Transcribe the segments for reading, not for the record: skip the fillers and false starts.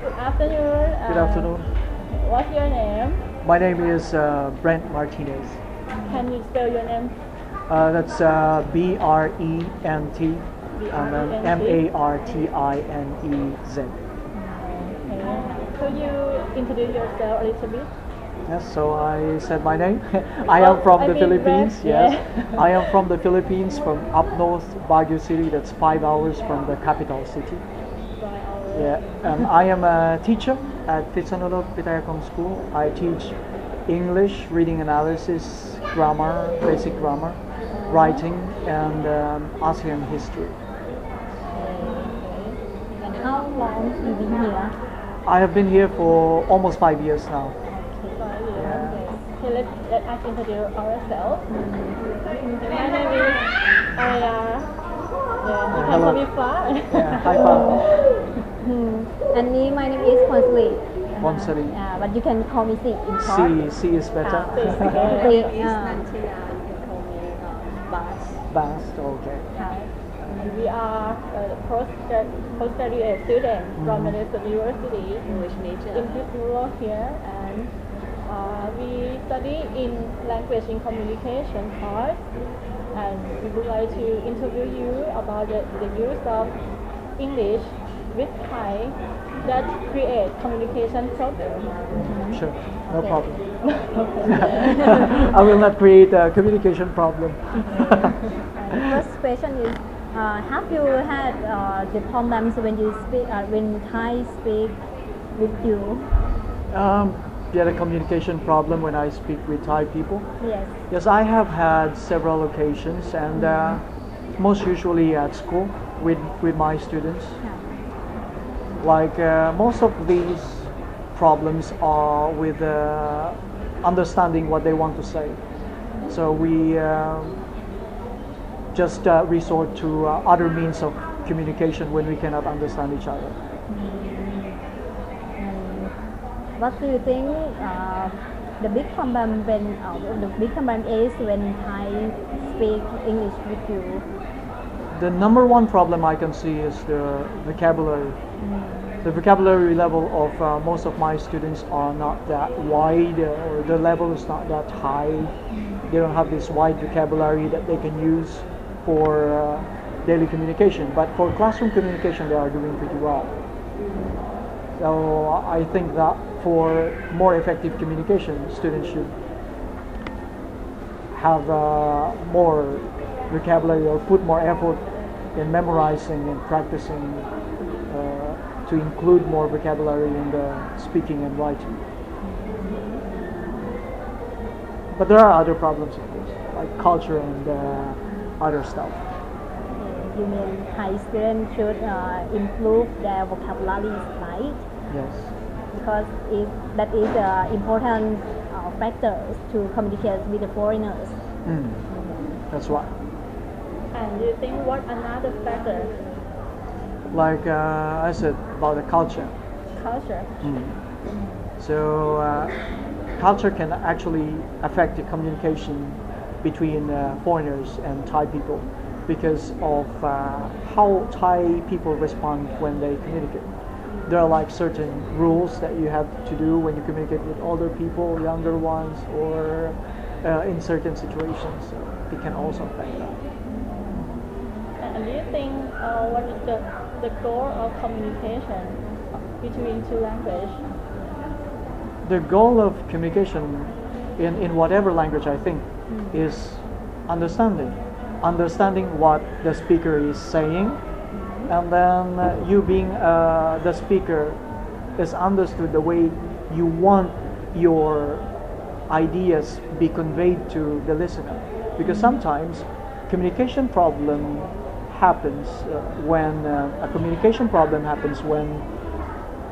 Good afternoon. Good afternoon. What's your name? My name is Brent Martinez. Can you spell your name? That's BRENT and then MARTINEZ. Okay. Could you introduce yourself a little bit? Yes, so I said my name. I am from the Philippines. Brent, Yes, yeah. I am from the Philippines, from up north, Baguio City. That's 5 hours from the capital city. Yeah, and I am a teacher at Pitsanulog Pitayakong School. I teach English, reading analysis, grammar, basic grammar, writing, and ASEAN history. And how long you been here? I have been here for almost 5 years now. Okay. 5 years. Okay, let us introduce ourselves. My name is Aya. Yeah, you can call me Fa. Yeah, hi Fa. And me, my name is Ponsli. Ponsli. But you can call me Si in short. C is better. Si, Okay. Nantia, you can call me Bas. Bast, okay. We are postgraduate students from the University English major. in Pittsburgh here, and we study in language and communication course, and we would like to interview you about the use of English with Thai that create communication problem. Sure, no Okay. problem. I will not create a communication problem. First question is, have you had the problems when you speak, when Thai speak with you? Yeah, the communication problem when I speak with Thai people. Yes. Yes, I have had several occasions, and most usually at school with my students. Like most of these problems are with understanding what they want to say. So we just resort to other means of communication when we cannot understand each other. What do you think the big problem is when Thai speak English with you? The number one problem I can see is the vocabulary. The vocabulary level of most of my students are not that wide, or the level is not that high. They don't have this wide vocabulary that they can use for daily communication. But for classroom communication, they are doing pretty well. So I think that for more effective communication, students should have more vocabulary or put more effort in memorizing and practicing to include more vocabulary in the speaking and writing. But there are other problems, of course, like culture and other stuff. You mean Thai students should improve their vocabulary, right? Yes. Because that is important factors to communicate with the foreigners. That's right. And you think what another factor? Like I said about the culture. Culture. So culture can actually affect the communication between foreigners and Thai people because of how Thai people respond when they communicate. There are like certain rules that you have to do when you communicate with older people, younger ones, or in certain situations. So it can also affect that. And do you think what is the goal of communication between two languages? The goal of communication in whatever language, I think, is understanding. Understanding what the speaker is saying, and then you being the speaker is understood the way you want your ideas be conveyed to the listener. Because sometimes communication problem happens when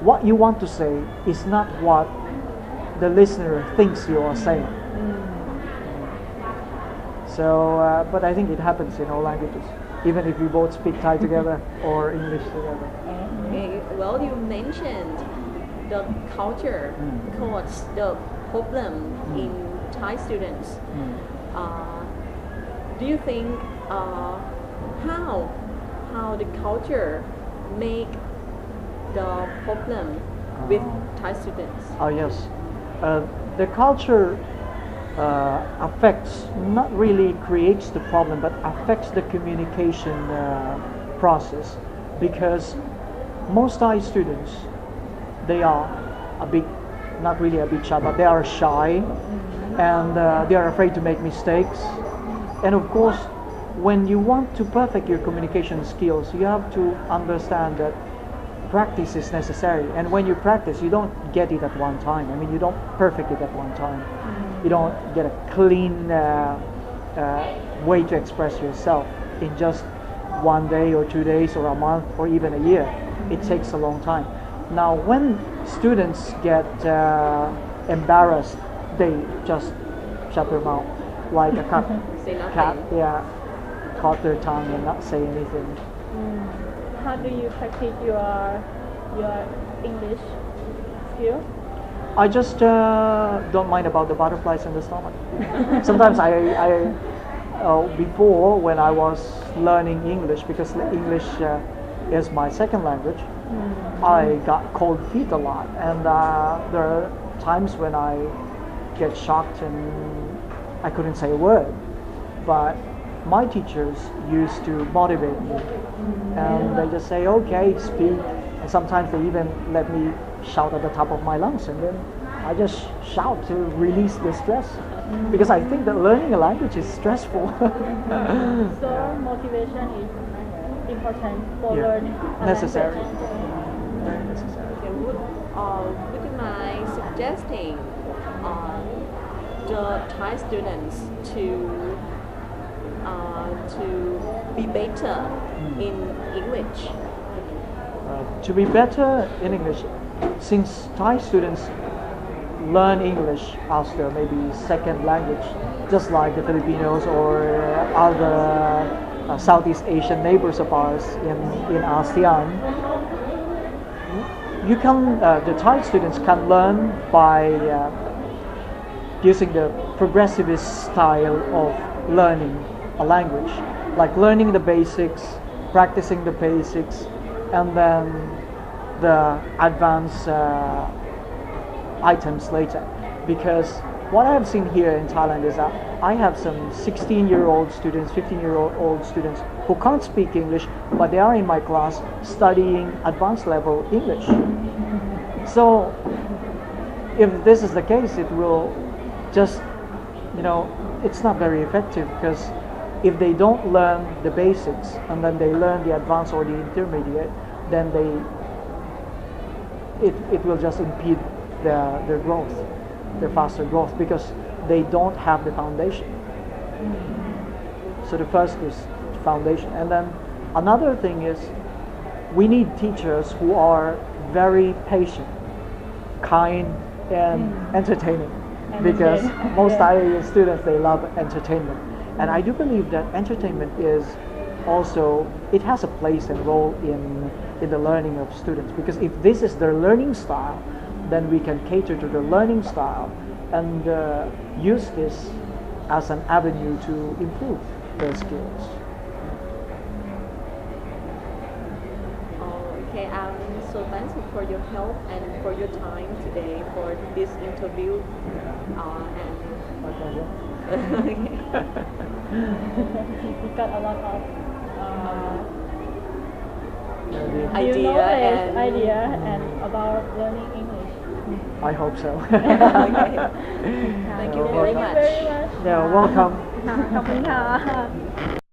what you want to say is not what the listener thinks you are saying. So, but I think it happens in all languages, even if we both speak Thai together or English together. Okay. Well, you mentioned the culture causes the problem in Thai students. Do you think how the culture make the problem with Thai students? Oh yes, the culture affects, not really creates the problem, but affects the communication process, because most Thai students, they are a bit, not really a bit shy, but they are shy, and they are afraid to make mistakes. And of course, when you want to perfect your communication skills, you have to understand that practice is necessary. And when you practice, you don't get it at one time. I mean, you don't perfect it at one time. You don't get a clean way to express yourself in just 1 day or 2 days or a month or even a year. It takes a long time. Now, when students get embarrassed, they just shut their mouth like a cat. Say nothing. Cat, yeah, caught their tongue and not say anything. How do you practice your English skill? I just don't mind about the butterflies in the stomach. Sometimes before, when I was learning English, because English is my second language, I got cold feet a lot, and there are times when I get shocked and I couldn't say a word. But my teachers used to motivate me, and they just say, okay, speak. And sometimes they even let me shout at the top of my lungs, and then I just shout to release the stress, because I think that learning a language is stressful. So motivation is important for Yeah. learning a Necessary. language. Very necessary. Okay, would you mind suggesting the Thai students to be better in English? To be better in English, since Thai students learn English as their maybe second language, just like the Filipinos or other Southeast Asian neighbors of ours in ASEAN, you can the Thai students can learn by using the progressivist style of learning a language, like learning the basics, practicing the basics, and then the advanced items later. Because what I've seen here in Thailand is that I have some 16-year-old students, 15-year-old students who can't speak English, but they are in my class studying advanced level English. So if this is the case, it will just, it's not very effective, because if they don't learn the basics and then they learn the advanced or the intermediate, then it will just impede their growth, their faster growth, because they don't have the foundation. So the first is foundation. And then another thing is, we need teachers who are very patient, kind, and entertaining, because most Thai students, they love entertainment. And I do believe that entertainment is also, it has a place and role in the learning of students, because if this is their learning style, then we can cater to the learning style and use this as an avenue to improve their skills. Okay, I'm so thankful for your help and for your time today for this interview. We got a lot of idea and about learning English. I hope so. Okay. Thank you very Thank you much. very much. Yeah, welcome. ขอบคุณค่ะ